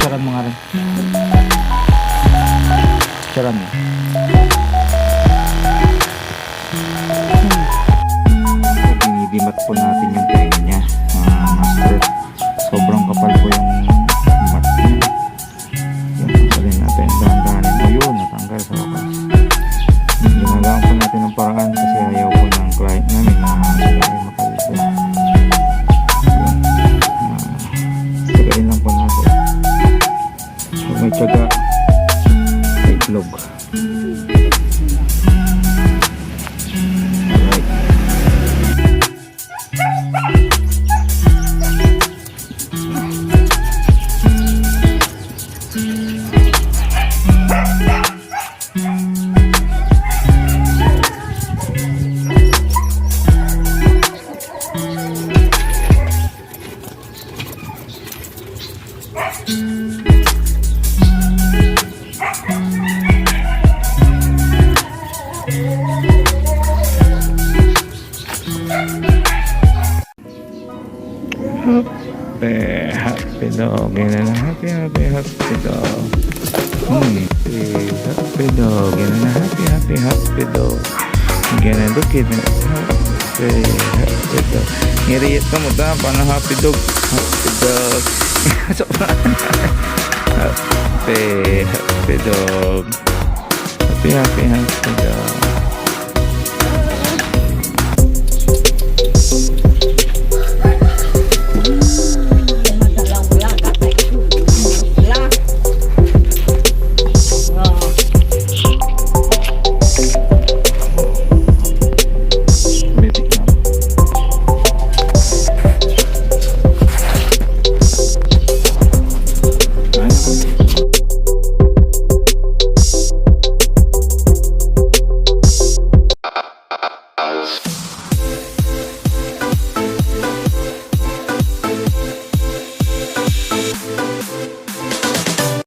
Charan mo nga rin. Charan mo. Dinidimat po natin yung tenga niya, master. Sobrang kapal po yung mat niya. Yung pasalin natin, dahan-dahanin po yun, natanggal sa wakas. Ginagawa po natin ng paraan kasi ayaw po ng client namin na sila ay makalito. Tagayin lang po natin. Kung may tiyaga, may itlog. Happy dog, yan na happy dog. Happy dog, yan na happy dog. Yan na look at happy dog. Ngiriyat ka mo ta, paano happy dog? Happy dog. Happy dog. Happy dog.